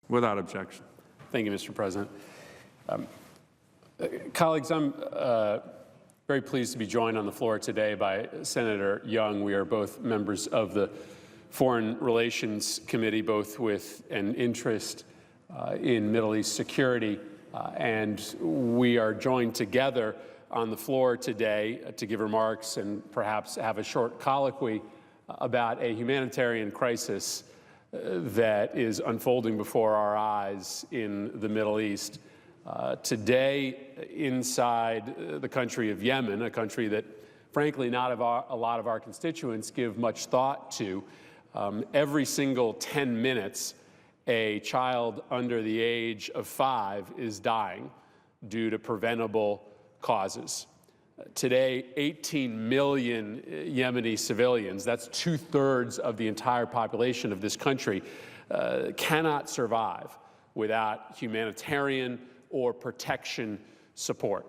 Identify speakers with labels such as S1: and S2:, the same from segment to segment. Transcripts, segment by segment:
S1: Without objection.
S2: Thank you, Mr. President. Colleagues, I'm very pleased to be joined on the floor today by Senator Young. We are both members of the Foreign Relations Committee, both with an interest in Middle East security, and we are joined together on the floor today to give remarks and perhaps have a short colloquy about a humanitarian crisis that is unfolding before our eyes in the Middle East. Today, inside the country of Yemen, a country that, frankly, not a lot of our constituents give much thought to, every single 10 minutes, a child under the age of 5 is dying due to preventable causes. Today, 18 million Yemeni civilians, that's 2/3 of the entire population of this country, cannot survive without humanitarian or protection support.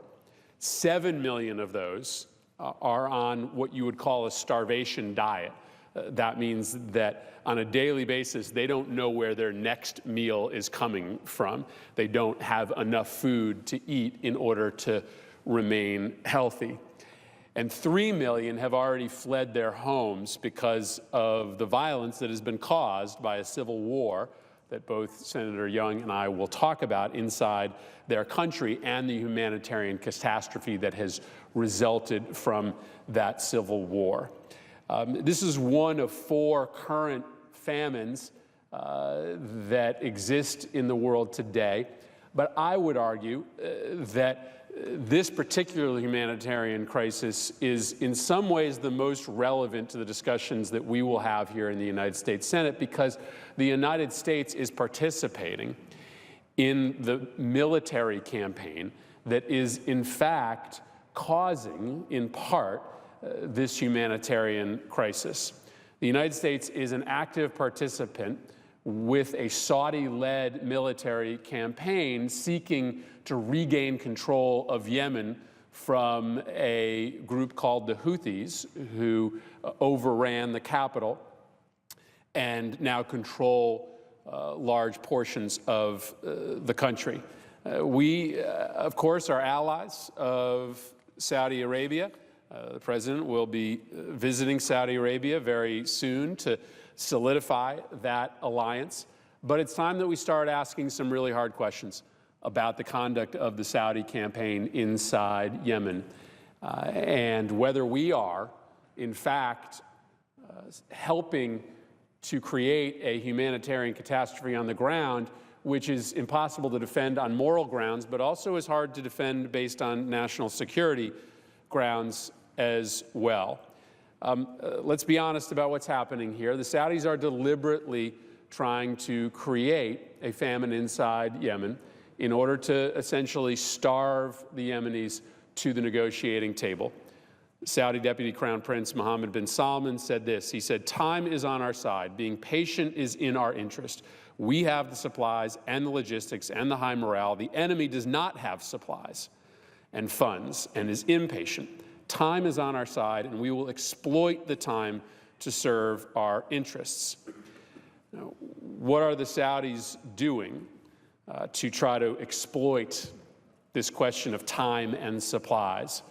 S2: 7 million of those are on what you would call a starvation diet. That means that on a daily basis, they don't know where their next meal is coming from. They don't have enough food to eat in order to remain healthy. And 3 million have already fled their homes because of the violence that has been caused by a civil war that both Senator Young and I will talk about inside their country, and the humanitarian catastrophe that has resulted from that civil war. This is one of 4 current famines that exist in the world today, but I would argue that this particular humanitarian crisis is in some ways the most relevant to the discussions that we will have here in the United States Senate, because the United States is participating in the military campaign that is in fact causing, in part, this humanitarian crisis. The United States is an active participant with a Saudi-led military campaign seeking to regain control of Yemen from a group called the Houthis, who overran the capital and now control large portions of the country. We, of course, are allies of Saudi Arabia. The President will be visiting Saudi Arabia very soon to solidify that alliance. But it's time that we start asking some really hard questions about the conduct of the Saudi campaign inside Yemen, and whether we are, in fact, helping to create a humanitarian catastrophe on the ground, which is impossible to defend on moral grounds, but also is hard to defend based on national security grounds as well. Let's be honest about what's happening here. The Saudis are deliberately trying to create a famine inside Yemen in order to essentially starve the Yemenis to the negotiating table. Saudi Deputy Crown Prince Mohammed bin Salman said this. He said, "Time is on our side. Being patient is in our interest. We have the supplies and the logistics and the high morale. The enemy does not have supplies and funds and is impatient. Time is on our side, and we will exploit the time to serve our interests." Now, what are the Saudis doing to try to exploit this question of time and supplies?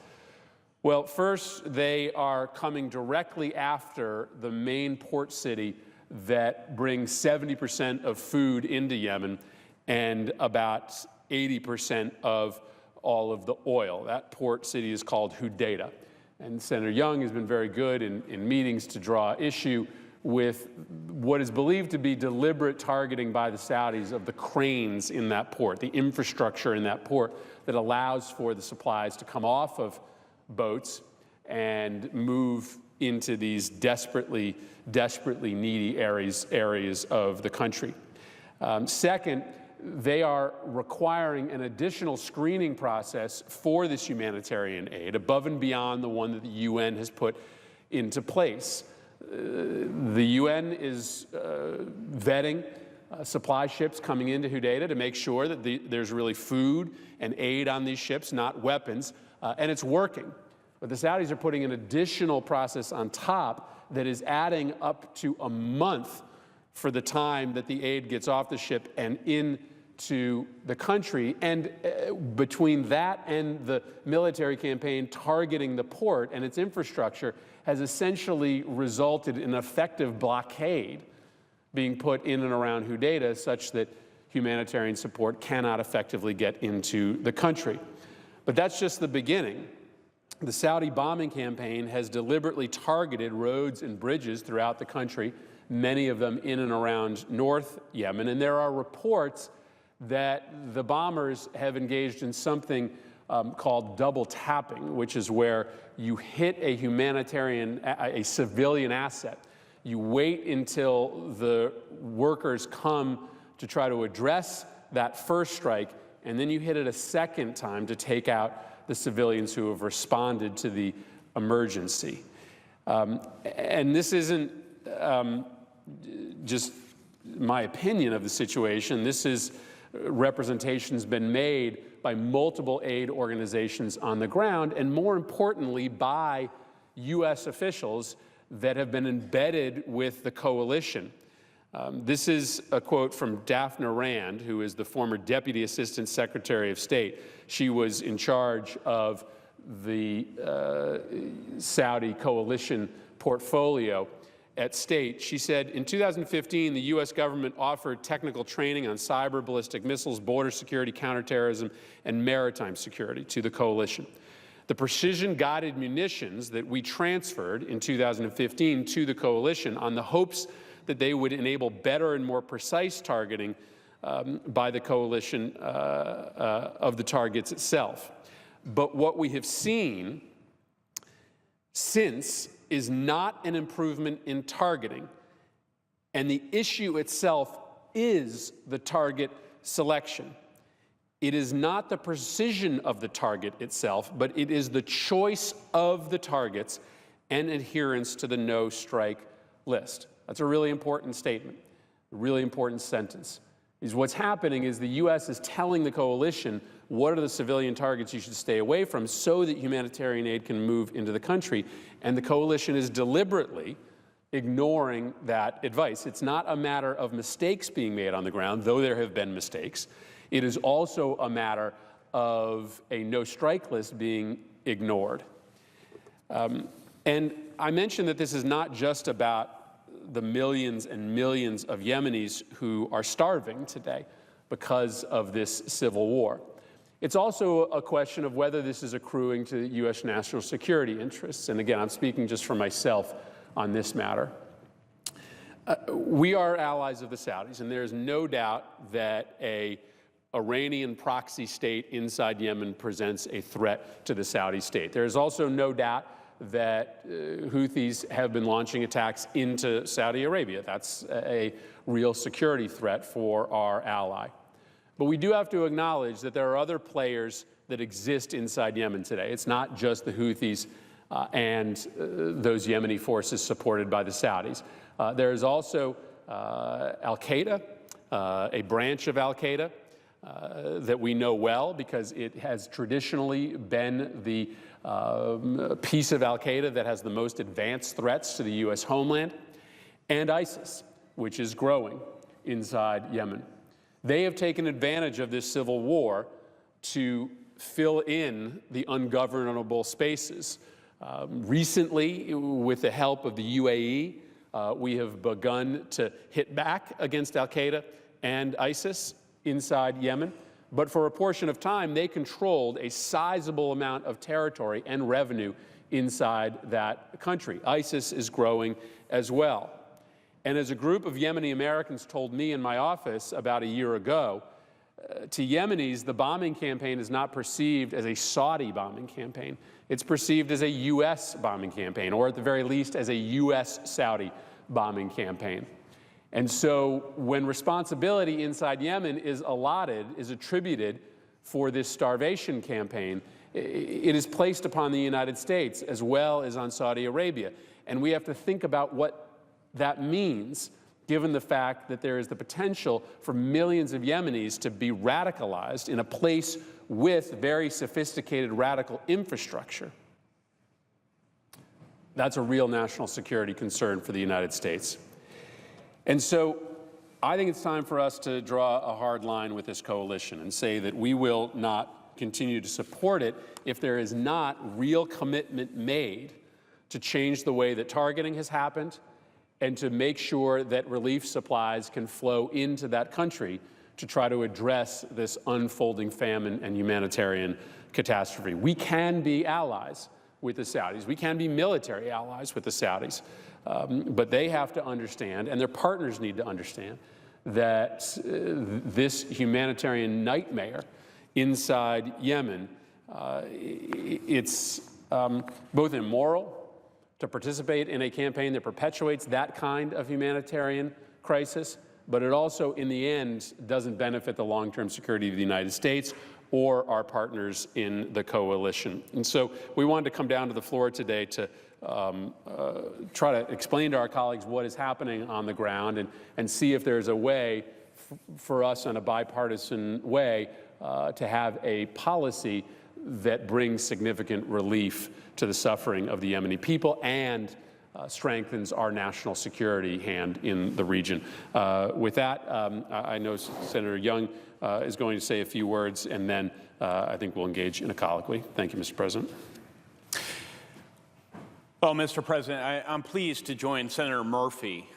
S2: Well, first, they are coming directly after the main port city that brings 70% of food into Yemen and about 80% of all of the oil. That port city is called Hodeidah. And Senator Young has been very good in meetings to draw issue with what is believed to be deliberate targeting by the Saudis of the cranes in that port, the infrastructure in that port that allows for the supplies to come off of boats and move into these desperately needy areas of the country. Second, they are requiring an additional screening process for this humanitarian aid above and beyond the one that the UN has put into place. The UN is vetting supply ships coming into Hodeidah to make sure that there's really food and aid on these ships, not weapons, and it's working. But the Saudis are putting an additional process on top that is adding up to a month for the time that the aid gets off the ship and into the country. And between that and the military campaign targeting the port and its infrastructure has essentially resulted in an effective blockade being put in and around Hodeidah such that humanitarian support cannot effectively get into the country. But that's just the beginning. The Saudi bombing campaign has deliberately targeted roads and bridges throughout the country, many of them in and around North Yemen. And there are reports that the bombers have engaged in something called double tapping, which is where you hit a humanitarian, a civilian asset. You wait until the workers come to try to address that first strike, and then you hit it a second time to take out the civilians who have responded to the emergency. And this isn't just my opinion of the situation. This is representations been made by multiple aid organizations on the ground, and more importantly, by U.S. officials that have been embedded with the coalition. This is a quote from Daphne Rand, who is the former Deputy Assistant Secretary of State. She was in charge of the Saudi coalition portfolio at State. She said, in 2015, the U.S. government offered technical training on cyber, ballistic missiles, border security, counterterrorism, and maritime security to the coalition. The precision-guided munitions that we transferred in 2015 to the coalition on the hopes that they would enable better and more precise targeting by the coalition of the targets itself. But what we have seen since is not an improvement in targeting, and the issue itself is the target selection. It is not the precision of the target itself, but it is the choice of the targets and adherence to the no-strike list. That's a really important statement, a really important sentence. Is what's happening is the U.S. is telling the coalition what are the civilian targets you should stay away from so that humanitarian aid can move into the country, and the coalition is deliberately ignoring that advice. It's not a matter of mistakes being made on the ground, though there have been mistakes. It is also a matter of a no-strike list being ignored. And I mentioned that this is not just about the millions and millions of Yemenis who are starving today because of this civil war. It's also a question of whether this is accruing to U.S. national security interests. And again, I'm speaking just for myself on this matter. We are allies of the Saudis, and there is no doubt that an Iranian proxy state inside Yemen presents a threat to the Saudi state. There is also no doubt that Houthis have been launching attacks into Saudi Arabia. That's a real security threat for our ally. But we do have to acknowledge that there are other players that exist inside Yemen today. It's not just the Houthis and those Yemeni forces supported by the Saudis. There is also al-Qaeda, a branch of al-Qaeda that we know well because it has traditionally been the piece of al-Qaeda that has the most advanced threats to the U.S. homeland, and ISIS, which is growing inside Yemen. They have taken advantage of this civil war to fill in the ungovernable spaces. Recently, with the help of the UAE, we have begun to hit back against al-Qaeda and ISIS inside Yemen. But for a portion of time, they controlled a sizable amount of territory and revenue inside that country. ISIS is growing as well. And as a group of Yemeni Americans told me in my office about a year ago, to Yemenis, the bombing campaign is not perceived as a Saudi bombing campaign. It's perceived as a U.S. bombing campaign, or at the very least as a U.S.-Saudi bombing campaign. And so when responsibility inside Yemen is attributed for this starvation campaign, it is placed upon the United States as well as on Saudi Arabia. And we have to think about what that means, given the fact that there is the potential for millions of Yemenis to be radicalized in a place with very sophisticated radical infrastructure. That's a real national security concern for the United States. And so I think it's time for us to draw a hard line with this coalition and say that we will not continue to support it if there is not real commitment made to change the way that targeting has happened and to make sure that relief supplies can flow into that country to try to address this unfolding famine and humanitarian catastrophe. We can be allies with the Saudis. We can be military allies with the Saudis. But they have to understand, and their partners need to understand, that this humanitarian nightmare inside Yemen, it's both immoral to participate in a campaign that perpetuates that kind of humanitarian crisis, but it also, in the end, doesn't benefit the long-term security of the United States or our partners in the coalition. And so we wanted to come down to the floor today to try to explain to our colleagues what is happening on the ground and see if there's a way for us in a bipartisan way to have a policy that brings significant relief to the suffering of the Yemeni people and strengthens our national security hand in the region. With that, I know Senator Young is going to say a few words, and then I think we'll engage in a colloquy. Thank you, Mr. President.
S1: Well, Mr. President, I'm pleased to join Senator Murphy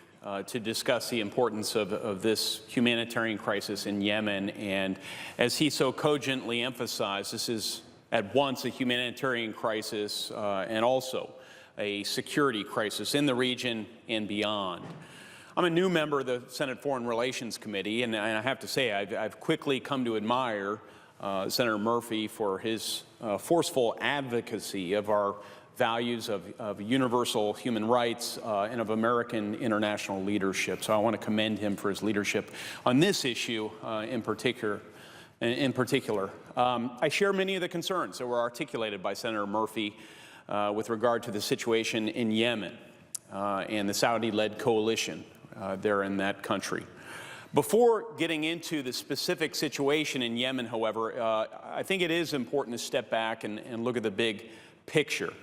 S1: to discuss the importance of this humanitarian crisis in Yemen. And as he so cogently emphasized, this is at once a humanitarian crisis and also a security crisis in the region and beyond. I'm a new member of the Senate Foreign Relations Committee, and I have to say I've quickly come to admire Senator Murphy for his forceful advocacy of our values of universal human rights and of American international leadership. So I want to commend him for his leadership on this issue in particular. I share many of the concerns that were articulated by Senator Murphy with regard to the situation in Yemen and the Saudi-led coalition there in that country. Before getting into the specific situation in Yemen, however, I think it is important to step back and look at the big picture.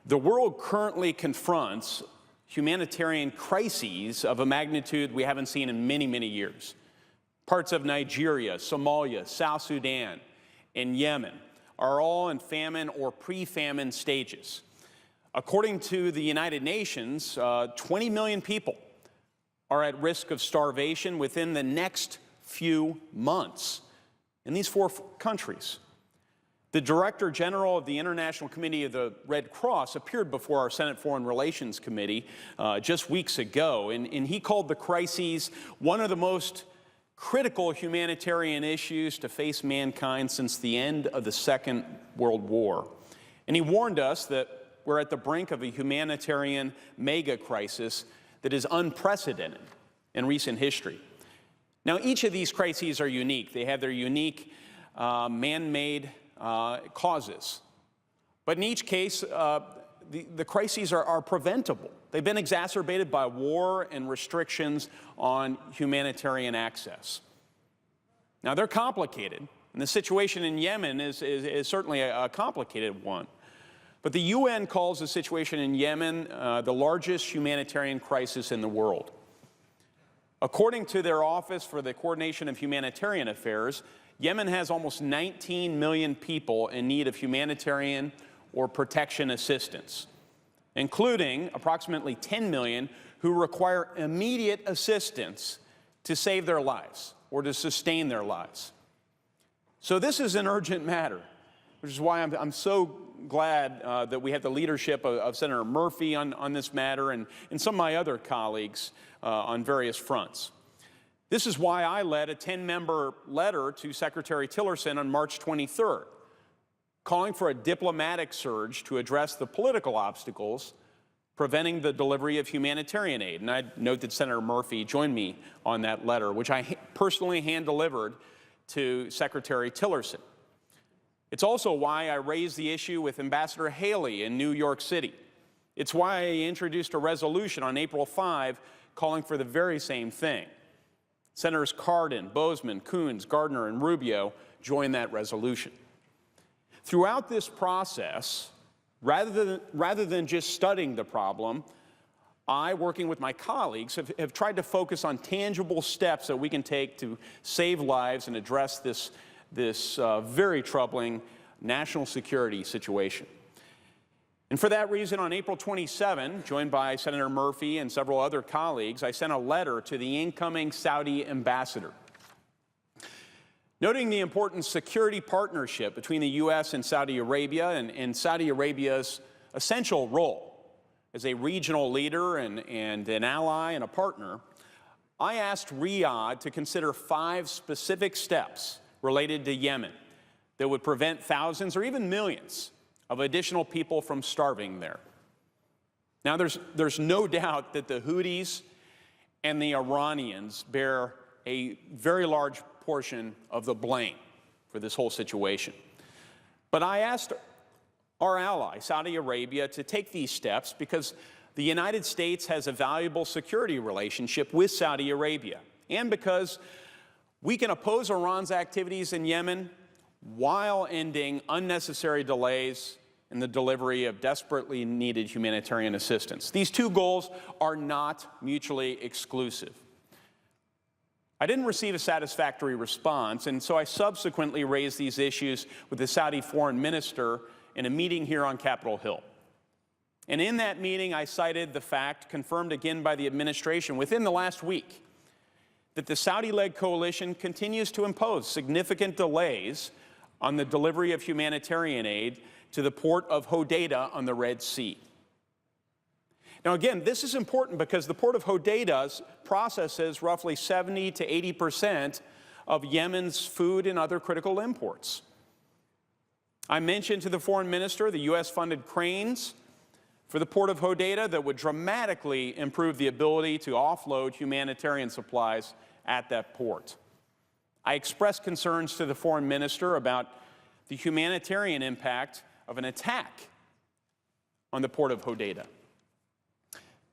S1: The world currently confronts humanitarian crises of a magnitude we haven't seen in many, many years. Parts of Nigeria, Somalia, South Sudan, and Yemen are all in famine or pre-famine stages. According to the United Nations, 20 million people are at risk of starvation within the next few months in these 4 countries. The Director General of the International Committee of the Red Cross appeared before our Senate Foreign Relations Committee just weeks ago, and he called the crises one of the most critical humanitarian issues to face mankind since the end of the Second World War. And he warned us that we're at the brink of a humanitarian mega crisis that is unprecedented in recent history. Now, each of these crises are unique. They have their unique man-made causes. But in each case, the crises are preventable. They've been exacerbated by war and restrictions on humanitarian access. Now, they're complicated, and the situation in Yemen is certainly a complicated one. But the UN calls the situation in Yemen the largest humanitarian crisis in the world. According to their Office for the Coordination of Humanitarian Affairs, Yemen has almost 19 million people in need of humanitarian or protection assistance, including approximately 10 million who require immediate assistance to save their lives or to sustain their lives. So this is an urgent matter, which is why I'm so glad that we have the leadership of Senator Murphy on this matter and some of my other colleagues on various fronts. This is why I led a 10-member letter to Secretary Tillerson on March 23rd, calling for a diplomatic surge to address the political obstacles preventing the delivery of humanitarian aid. And I note that Senator Murphy joined me on that letter, which I personally hand-delivered to Secretary Tillerson. It's also why I raised the issue with Ambassador Haley in New York City. It's why I introduced a resolution on April 5 calling for the very same thing. Senators Cardin, Bozeman, Coons, Gardner, and Rubio joined that resolution. Throughout this process, rather than just studying the problem, I, working with my colleagues, have tried to focus on tangible steps that we can take to save lives and address this very troubling national security situation. And for that reason, on April 27, joined by Senator Murphy and several other colleagues, I sent a letter to the incoming Saudi ambassador, noting the important security partnership between the U.S. and Saudi Arabia and Saudi Arabia's essential role as a regional leader and an ally and a partner. I asked Riyadh to consider 5 specific steps related to Yemen that would prevent thousands or even millions of additional people from starving there. Now, there's no doubt that the Houthis and the Iranians bear a very large portion of the blame for this whole situation. But I asked our ally, Saudi Arabia, to take these steps because the United States has a valuable security relationship with Saudi Arabia, and because we can oppose Iran's activities in Yemen while ending unnecessary delays in the delivery of desperately needed humanitarian assistance. These two goals are not mutually exclusive. I didn't receive a satisfactory response, and so I subsequently raised these issues with the Saudi foreign minister in a meeting here on Capitol Hill. And in that meeting, I cited the fact, confirmed again by the administration within the last week, that the Saudi-led coalition continues to impose significant delays on the delivery of humanitarian aid to the port of Hodeidah on the Red Sea. Now again, this is important because the port of Hodeidah processes roughly 70 to 80% of Yemen's food and other critical imports. I mentioned to the foreign minister the U.S.-funded cranes for the port of Hodeidah that would dramatically improve the ability to offload humanitarian supplies at that port. I expressed concerns to the foreign minister about the humanitarian impact of an attack on the port of Hodeidah.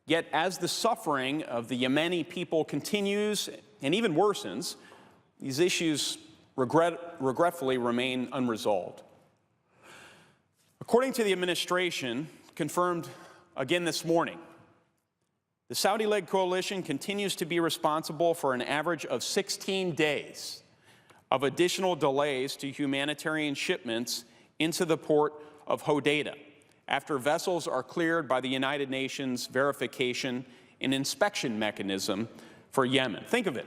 S1: Yet, as the suffering of the Yemeni people continues and even worsens, these issues regretfully remain unresolved. According to the administration, confirmed again this morning, the Saudi-led coalition continues to be responsible for an average of 16 days of additional delays to humanitarian shipments into the port of Hodeidah after vessels are cleared by the United Nations verification and inspection mechanism for Yemen. Think of it.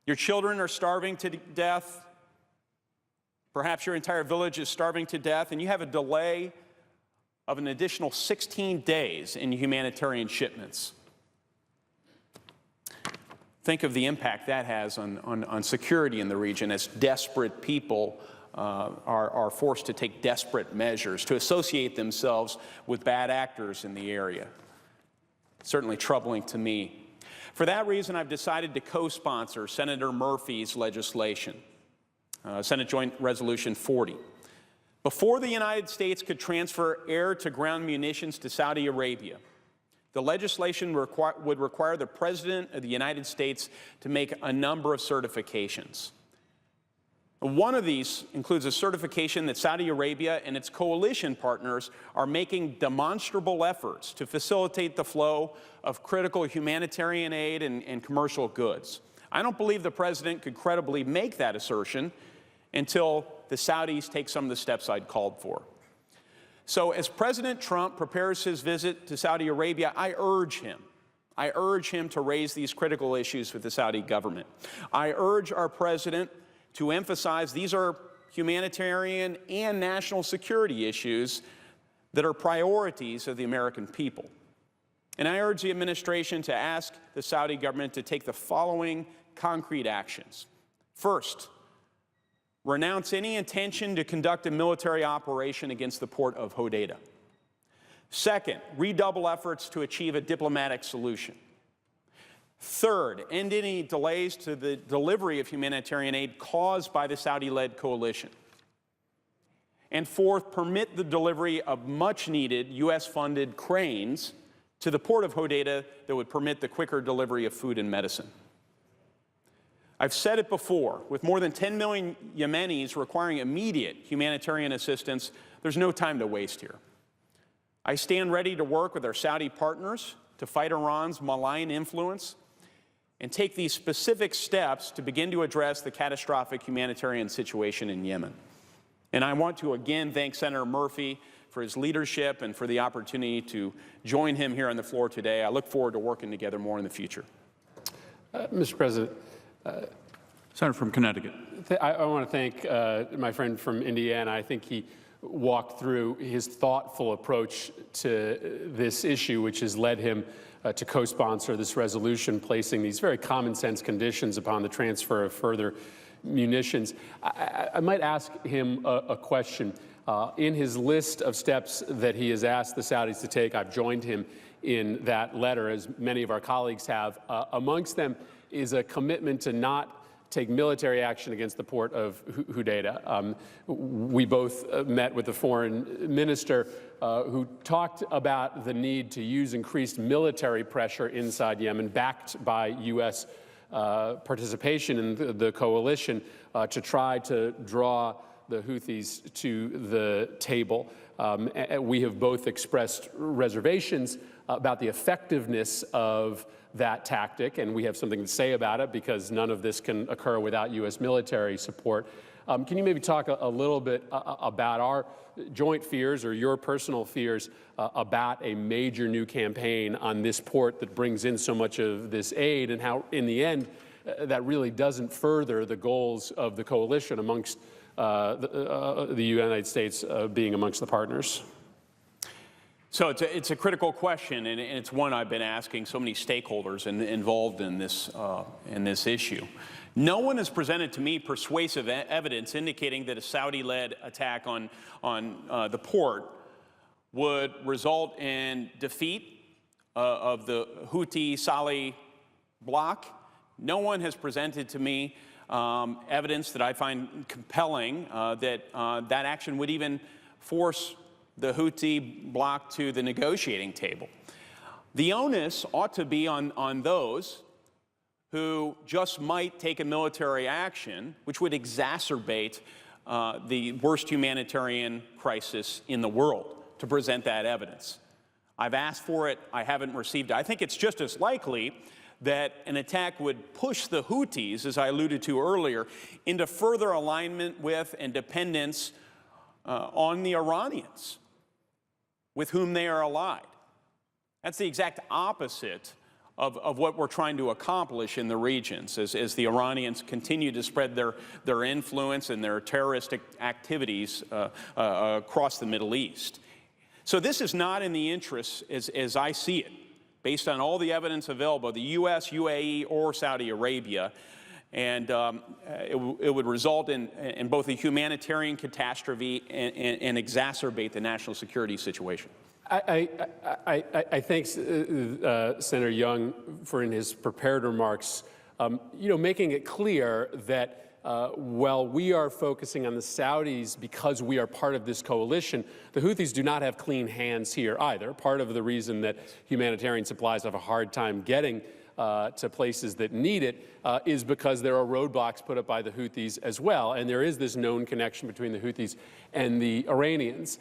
S1: Your children are starving to death. Perhaps your entire village is starving to death, and you have a delay of an additional 16 days in humanitarian shipments. Think of the impact that has on security in the region as desperate people are forced to take desperate measures to associate themselves with bad actors in the area. Certainly troubling to me. For that reason, I've decided to co-sponsor Senator Murphy's legislation, Senate Joint Resolution 40. Before the United States could transfer air-to-ground munitions to Saudi Arabia, the legislation would require the President of the United States to make a number of certifications. One of these includes a certification that Saudi Arabia and its coalition partners are making demonstrable efforts to facilitate the flow of critical humanitarian aid and commercial goods. I don't believe the President could credibly make that assertion until the Saudis take some of the steps I'd called for. So as President Trump prepares his visit to Saudi Arabia, I urge him to raise these critical issues with the Saudi government. I urge our president to emphasize these are humanitarian and national security issues that are priorities of the American people. And I urge the administration to ask the Saudi government to take the following concrete actions. First, renounce any intention to conduct a military operation against the port of Hodeidah. Second, redouble efforts to achieve a diplomatic solution. Third, end any delays to the delivery of humanitarian aid caused by the Saudi-led coalition. And fourth, permit the delivery of much-needed U.S.-funded cranes to the port of Hodeidah that would permit the quicker delivery of food and medicine. I've said it before, with more than 10 million Yemenis requiring immediate humanitarian assistance, there's no time to waste here. I stand ready to work with our Saudi partners to fight Iran's malign influence and take these specific steps to begin to address the catastrophic humanitarian situation in Yemen. And I want to again thank Senator Murphy for his leadership and for the opportunity to join him here on the floor today. I look forward to working together more in the future.
S2: Mr. President,
S3: Senator from Connecticut.
S2: I want to thank my friend from Indiana. I think he walked through his thoughtful approach to this issue, which has led him to co-sponsor this resolution, placing these very common sense conditions upon the transfer of further munitions. I might ask him a question. In his list of steps that he has asked the Saudis to take, I've joined him in that letter, as many of our colleagues have. Amongst them is a commitment to not take military action against the port of Hodeidah. We both met with the foreign minister who talked about the need to use increased military pressure inside Yemen, backed by U.S. Participation in the coalition, to try to draw the Houthis to the table. We have both expressed reservations about the effectiveness of that tactic, and we have something to say about it because none of this can occur without U.S. military support. Can you maybe talk a little bit about our joint fears or your personal fears about a major new campaign on this port that brings in so much of this aid, and how, in the end, that really doesn't further the goals of the coalition amongst the United States being amongst the partners?
S1: So it's a critical question, and it's one I've been asking so many stakeholders involved in this issue. No one has presented to me persuasive evidence indicating that a Saudi-led attack on the port would result in defeat of the Houthi Saleh bloc. No one has presented to me evidence that I find compelling that that action would even force the Houthi bloc to the negotiating table. The onus ought to be on those who just might take a military action, which would exacerbate the worst humanitarian crisis in the world, to present that evidence. I've asked for it. I haven't received it. I think it's just as likely that an attack would push the Houthis, as I alluded to earlier, into further alignment with and dependence on the Iranians, with whom they are allied. That's the exact opposite of what we're trying to accomplish in the regions, as the Iranians continue to spread their influence and their terroristic activities across the Middle East. So this is not in the interests, as I see it, based on all the evidence available, the U.S., UAE, or Saudi Arabia, and it would result in both a humanitarian catastrophe and exacerbate the national security situation.
S2: I thank Senator Young for, in his prepared remarks, making it clear that while we are focusing on the Saudis because we are part of this coalition, the Houthis do not have clean hands here either. Part of the reason that humanitarian supplies have a hard time getting to places that need it is because there are roadblocks put up by the Houthis as well. And there is this known connection between the Houthis and the Iranians,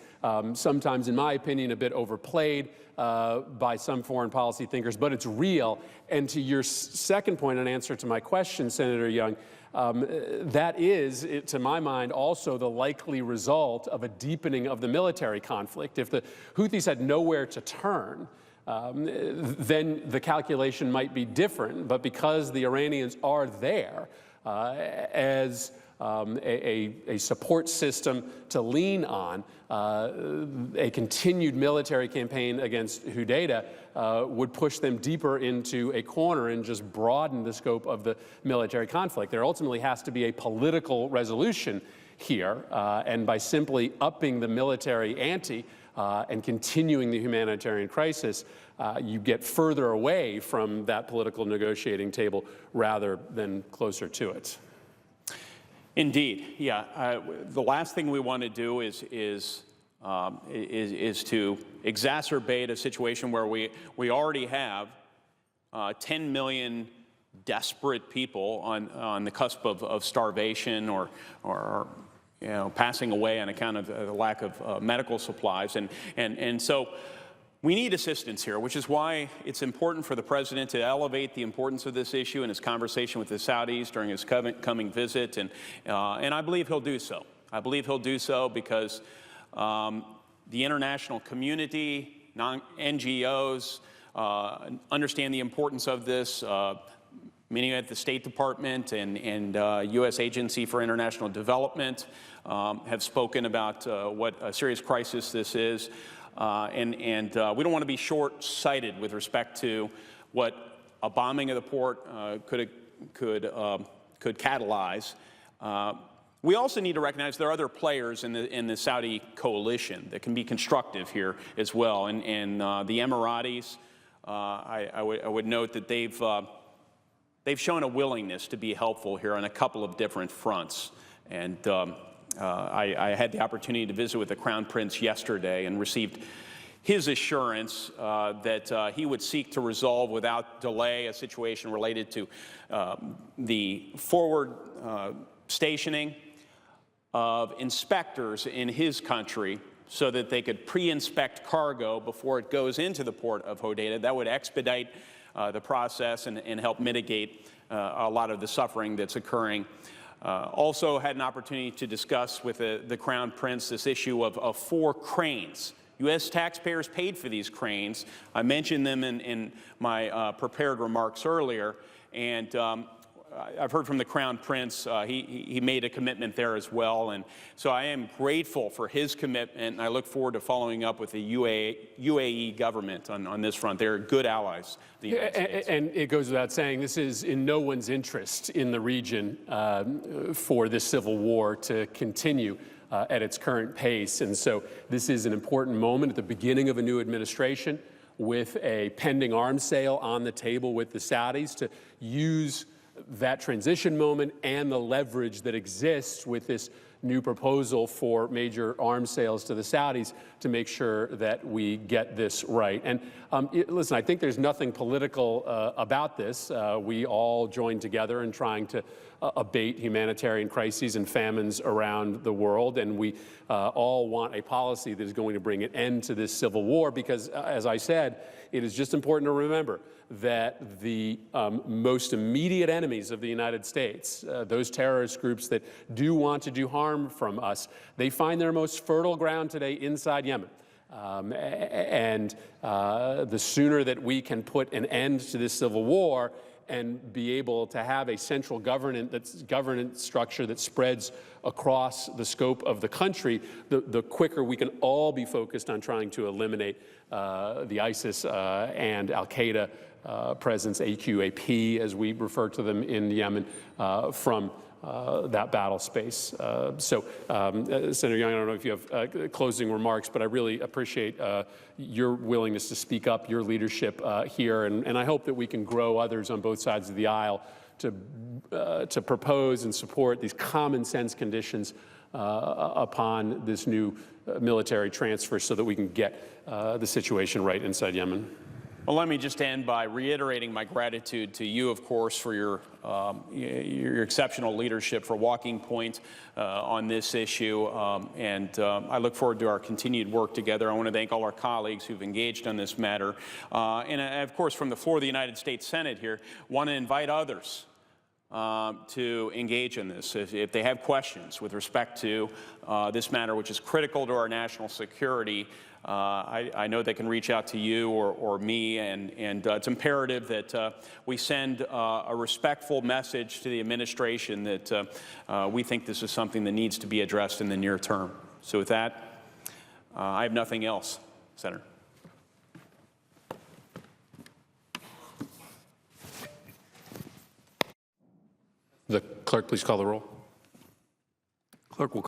S2: sometimes, in my opinion, a bit overplayed by some foreign policy thinkers, but it's real. And to your second point, in answer to my question, Senator Young, that is, to my mind, also the likely result of a deepening of the military conflict. If the Houthis had nowhere to turn, then the calculation might be different. But because the Iranians are there as a support system to lean on, a continued military campaign against Hodeidah would push them deeper into a corner and just broaden the scope of the military conflict. There ultimately has to be a political resolution here, and by simply upping the military ante and continuing the humanitarian crisis, you get further away from that political negotiating table rather than closer to it.
S1: Indeed, yeah. The last thing we want to do is to exacerbate a situation where we already have 10 million desperate people on the cusp of starvation or passing away on account of the lack of medical supplies, and so We need assistance here, which is why it's important for the president to elevate the importance of this issue in his conversation with the Saudis during his coming visit, and I believe he'll do so. I believe he'll do so because the international community, NGOs, understand the importance of this. Many at the State Department and U.S. Agency for International Development have spoken about what a serious crisis this is. And we don't want to be short-sighted with respect to what a bombing of the port could catalyze. We also need to recognize there are other players in the Saudi coalition that can be constructive here as well. And the Emiratis, I would note that they've shown a willingness to be helpful here on a couple of different fronts. And I had the opportunity to visit with the Crown Prince yesterday and received his assurance that he would seek to resolve without delay a situation related to the forward stationing of inspectors in his country so that they could pre-inspect cargo before it goes into the port of Hodeidah. That would expedite the process and help mitigate a lot of the suffering that's occurring. Also had an opportunity to discuss with the Crown Prince this issue of 4 cranes. U.S. taxpayers paid for these cranes. I mentioned them in my prepared remarks earlier, and I've heard from the Crown Prince. He made a commitment there as well, and so I am grateful for his commitment, and I look forward to following up with the UAE government on this front. They're good allies of the United States.
S2: And it goes without saying, this is in no one's interest in the region for this civil war to continue at its current pace. And so this is an important moment at the beginning of a new administration with a pending arms sale on the table with the Saudis to use that transition moment and the leverage that exists with this new proposal for major arms sales to the Saudis to make sure that we get this right. And listen, I think there's nothing political about this. We all join together in trying to abate humanitarian crises and famines around the world, and we all want a policy that is going to bring an end to this civil war because, as I said, it is just important to remember that the most immediate enemies of the United States, those terrorist groups that do want to do harm from us, they find their most fertile ground today inside Yemen. The sooner that we can put an end to this civil war and be able to have a central governance structure that spreads across the scope of the country, the quicker we can all be focused on trying to eliminate the ISIS and Al-Qaeda presence, AQAP, as we refer to them in Yemen, from that battle space. Senator Young, I don't know if you have closing remarks, but I really appreciate your willingness to speak up, your leadership here, and I hope that we can grow others on both sides of the aisle to propose and support these common sense conditions upon this new military transfer so that we can get the situation right inside Yemen.
S1: Well, let me just end by reiterating my gratitude to you, of course, for your exceptional leadership, for walking point on this issue, I look forward to our continued work together. I want to thank all our colleagues who've engaged on this matter, of course, from the floor of the United States Senate here, want to invite others to engage in this if they have questions with respect to this matter, which is critical to our national security. I know they can reach out to you or me, and it's imperative that we send a respectful message to the administration that we think this is something that needs to be addressed in the near term. So with that, I have nothing else, Senator.
S2: The clerk, please call the roll.
S3: Clerk will call